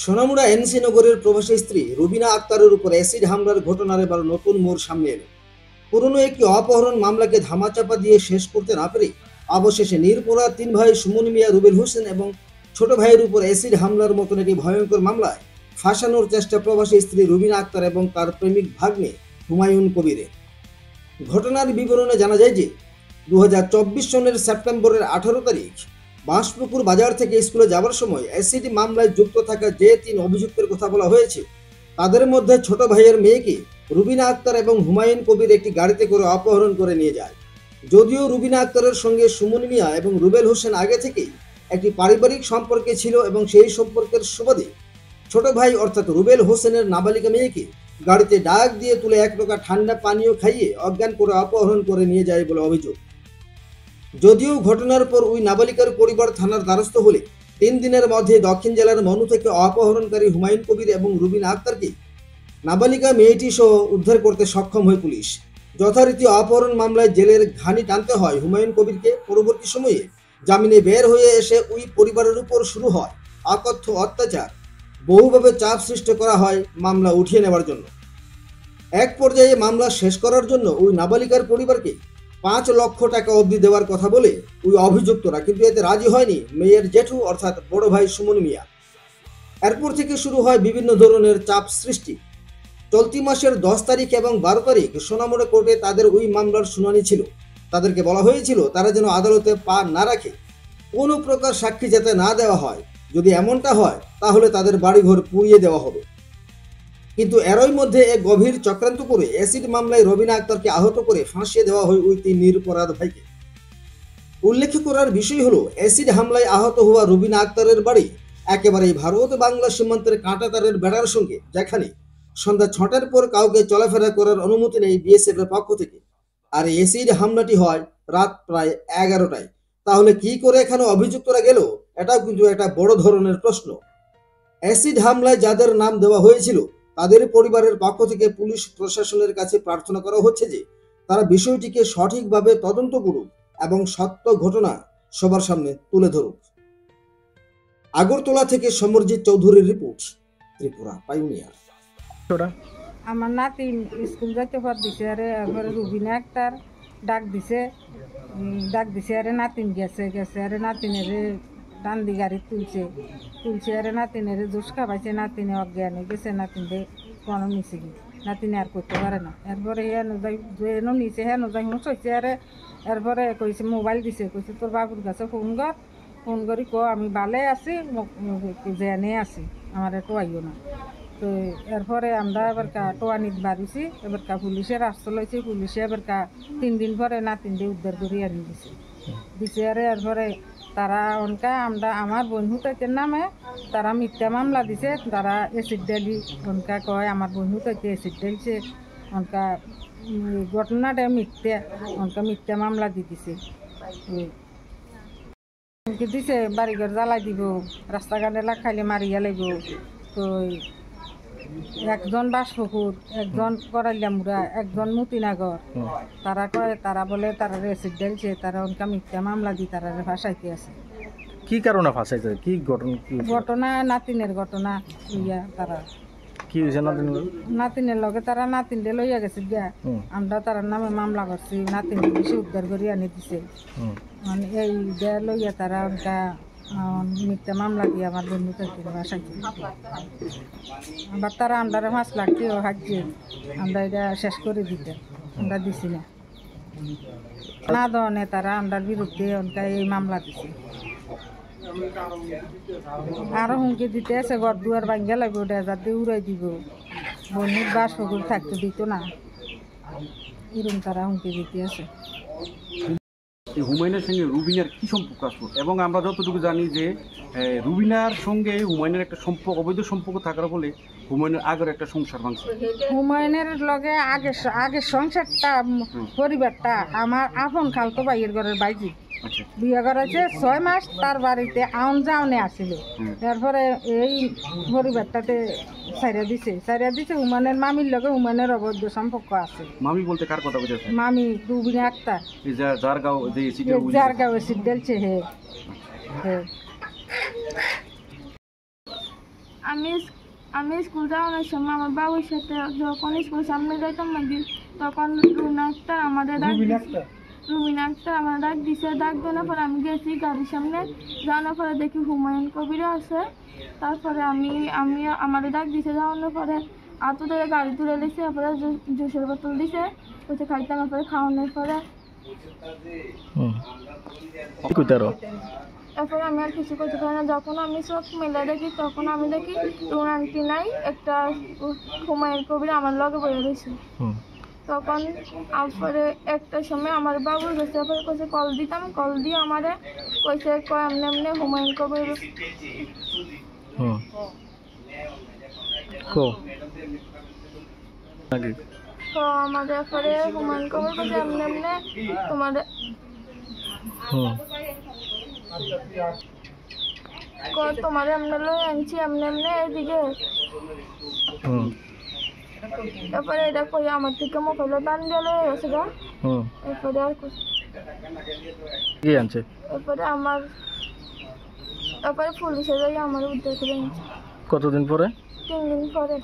Sonamura NC নগরের প্রবাসী স্ত্রী রুবিনা আক্তারের উপর অ্যাসিড হামলার ঘটনার এবার নতুন মোড় সামনে এলো। পুরনো একটি অপহরণ মামলাকে ধামাচাপা দিয়ে শেষ করতে না পেরে অবশেষে নিরপরাধ তিন ভাই সুমন মিয়া, রুবেল হোসেন এবং ছোট ভাইয়ের উপর অ্যাসিড হামলার মতন একটি ভয়ঙ্কর মামলায় ফাঁসানোর চেষ্টা প্রবাসী স্ত্রী রুবিনা আক্তার এবং তার প্রেমিক ভাগ্নে হুমায়ুন কবিরের। ঘটনার বিবরণে জানা যায় যে 2024 সনের সেপ্টেম্বরের 18 তারিখ বাঁশপুকুর বাজার থেকে স্কুলে যাওয়ার সময় অ্যাসিড মামলায় যুক্ত থাকা যে তিন অভিযুক্তের কথা বলা হয়েছে তাদের মধ্যে ছোট ভাইয়ের মেয়েকে রুবিনা আক্তার এবং হুমায়ুন কবির একটি গাড়িতে করে অপহরণ করে নিয়ে যায়। যদিও রুবিনা আক্তারের সঙ্গে সুমন মিয়া এবং রুবেল হোসেন আগে থেকেই একটি পারিবারিক সম্পর্কে ছিল এবং সেই সম্পর্কের সুবাদে ছোট ভাই অর্থাৎ রুবেল হোসেনের নাবালিকা মেয়েকে গাড়িতে ডাক দিয়ে তুলে এক টাকা ঠান্ডা পানীয় খাইয়ে অজ্ঞান করে অপহরণ করে নিয়ে যায় বলে অভিযোগ। যদিও ঘটনার পর ওই নাবালিকার পরিবার থানার দ্বারস্থ হলে 3 দিনের মধ্যে দক্ষিণ জেলার মনু থেকে অপহরণকারী হুমায়ুন কবির এবং রুবিনা আক্তারকে নাবালিকা মেয়েটি সহ উদ্ধার করতে সক্ষম হয় পুলিশ। যথারীতি অপহরণ মামলায় জেলের ঘানি টানতে হয় হুমায়ুন কবিরকে। পরবর্তী সময়ে জামিনে বের হয়ে এসে ওই পরিবারের উপর শুরু হয় অকথ্য অত্যাচার। বহুভাবে চাপ সৃষ্টি করা হয় মামলা উঠিয়ে নেওয়ার জন্য। এক পর্যায়ে মামলা শেষ করার জন্য ওই নাবালিকার পরিবারকে 5 লক্ষ টাকা অবধি দেওয়ার কথা বলে ওই অভিযুক্তরা, কিন্তু এতে রাজি হয়নি মেয়ের জেঠু অর্থাৎ বড় ভাই সুমন মিয়া। এরপর থেকে শুরু হয় বিভিন্ন ধরনের চাপ সৃষ্টি। চলতি মাসের 10 তারিখ এবং 12 তারিখ সোনামুড়া কোর্টে তাদের ওই মামলার শুনানি ছিল। তাদেরকে বলা হয়েছিল তারা যেন আদালতে পা না রাখে, কোনো প্রকার সাক্ষী যাতে না দেওয়া হয়। যদি এমনটা হয় তাহলে তাদের বাড়িঘর পুড়িয়ে দেওয়া হবে। কিন্তু এরই মধ্যে এক গভীর চক্রান্ত করে অ্যাসিড মামলায় রুবিনা আক্তারকে আহত করে ফাঁসিয়ে দেওয়া হয় ওই তিন নিরপরাধ ভাইকে। উল্লেখ করার বিষয় হলো, অ্যাসিড হামলায় আহত হওয়া রুবিনা আক্তারের বাড়ি একেবারেই ভারত বাংলা সীমান্তের কাঁটাতারের বেড়ার সঙ্গে, যেখানে সন্ধ্যা 6টার পর কাউকে চলাফেরা করার অনুমতি নেই বিএসএফ এর পক্ষ থেকে। আর অ্যাসিড হামলাটি হয় রাত প্রায় 11টায়। তাহলে কি করে এখানে অভিযুক্তরা গেল, এটাও কিন্তু একটা বড় ধরনের প্রশ্ন। অ্যাসিড হামলায় যাদের নাম দেওয়া হয়েছিল তাদের পরিবারের পক্ষ থেকে পুলিশ প্রশাসনের কাছে প্রার্থনা করা হচ্ছে যে তারা বিষয়টিকে সঠিকভাবে তদন্ত করুক এবং সত্য ঘটনা সবার সামনে তুলে ধরুক। আগরতলা থেকে সমরজিৎ চৌধুরীর রিপোর্ট, ত্রিপুরা পাইওনিয়ার। আমার নাতি স্কুল যাইতে দিছে আরে এবারে রুবিনা আক্তার ডাক দিছে আরে নাতিন গেছে আরে নাতিনের ডান্দি গাড়ি তুলছে আরে নাতিনের জোশ খাবাইছে, নাতিনে অজ্ঞান হয়ে গেছে, নাতিনদের কোনো নিচে গিয়ে নাতিনে আর করতে পারে না। এরপরে হেন নিচে হেন যাই হুঁচ হয়েছে আরে এরপরে কইছে মোবাইল দিছে, কইছে তোর বাবুর কাছে ফোন করি আমি ভালে আছি, জেনে আছি, আমার একটু আইও না। তো এরপরে আমরা এবার টোয়ানিত বাড়িছি, এবার পুলিশের রাস্তা লইছি, পুলিশে এবার 3 দিন পরে নাতিন দিয়ে উদ্ধার করে আনি দিছে আরে এরপরে তারা অনকা আমরা আমার বন্ধুতের নামে তারা মিথ্যা মামলা দিছে। তারা অ্যাসিড ডালি অনকা কয় আমার বন্ধুতে অ্যাসিড ডালছে, অনকা ঘটনাটা মিথ্যা মামলা দি দিছে। দিছে বাড়িঘর জ্বালাই দিব, রাস্তাঘাটে খাইলে মারিয়া লাগব। তো একজন বাসপুকুর, একজন করাইলামুড়া, একজন মতিনগর, তারা কয় তারা বলে তারা অ্যাসিড ডালছে, তারা অনকা মিথ্যা মামলা দি তারা ফাঁসাইতে আছে। কি কারণে ফাঁসাইছে? কি ঘটনা নাতিনের ঘটনা লইয়া তারা কি হয়েছে নাতিনের লগে তারা নাতিনরে লইয়া গেছে গিয়া, আমরা তার নামে মামলা করছি, নাতিন বেশি উদ্ধার করে আনি দিছে। মানে এই লইয়া তারা অনকা মিথ্যা মামলা দিয়ে আমার বন্ধু থেকে বাসাইছে। আবার তারা আমরা 5 লাখ টাকা হাজিয়ে আমরা এটা শেষ করে দিতে, আমরা দিছি না দনে তারা আমরা বিরুদ্ধে অনকা এই মামলা দিছে। আরো হুমকি দিতে আছে, ঘর দুয়ার ভাঙ্গা লাগবে, ডেজার দিয়ে উড়াই দিব, বন্ধুর বাস ফগুর থাকতে দিত না, এরকম তারা হুমকি দিতে আছে। হুমায়ুনের সঙ্গে রুবিনার কি সম্পর্ক আসলো? এবং আমরা যতটুকু জানি যে রুবিনার সঙ্গে হুমায়ুনের একটা সম্পর্ক, অবৈধ সম্পর্ক থাকার ফলে হুমায়ুনের আগের একটা সংসার ভাঙছে। হুমায়ুনের লগে আগের সংসারটা পরিবারটা আমার আপন খালতো ভাইয়ের ঘরের বাইজি বিয়ে করেছে 6 মাস, তার বাড়িতে আউন যাওনে আসিল। তারপরে এই পরিবারটাতে সাইরা দিছে হুমায়ুনের মামির লগে হুমায়ুনের অবৈধ সম্পর্ক আছে। মামি বলতে কার কথা বলছে? মামি রুবিনা আক্তার, যার গাঁও এসিড ঢেলছে। আমি স্কুল যাওয়ানোর সময় আমার বাবুর সাথে যখন স্কুল সামনে যাইতাম নাকি তখন রুবিনা আক্তার আমাদের ডাক দিছে। ডাক দেওয়ার পরে আমি গেছি গাড়ির সামনে, যাওয়ানোর পরে দেখি হুমায়ুন কবিরও আছে। তারপরে আমি আমাদের ডাক দিছে, যাওয়ানোর পরে আতো থেকে গাড়ি তুলে দিছে, তারপরে জুসের বোতল দিছে, ওইটা খাইতাম। তারপরে খাওয়ানোর পরে তারপরে আমি আর কিছু করতে পারি না। যখন আমি সব মেলা দেখি তখন আমি দেখি রুন আন্টি নাই, একটা হুমায়ুন কবির আমার লগে বয়ে রয়েছে। তখন তারপরে একটা সময় আমার বাবুর কাছে কইছে কল দিতাম, কল দিয়ে আমারে কইছে এমনি এমনি হুমায়ুন কবির তো আমাদের পরে হুমায়ুন কবির কইছে এমনি এমনি তোমাদের তোমার এমনি লই আনছি, এমনি এমনি এদিকে। তারপরে এটা কই আমার থেকে মোবাইলে টান দিয়ে লয়ে গেছে গা। এরপরে আর কি আনছে? তারপরে পুলিশে যাই আমার উদ্ধার করে আনছে। কতদিন পরে? 3 দিন পরে।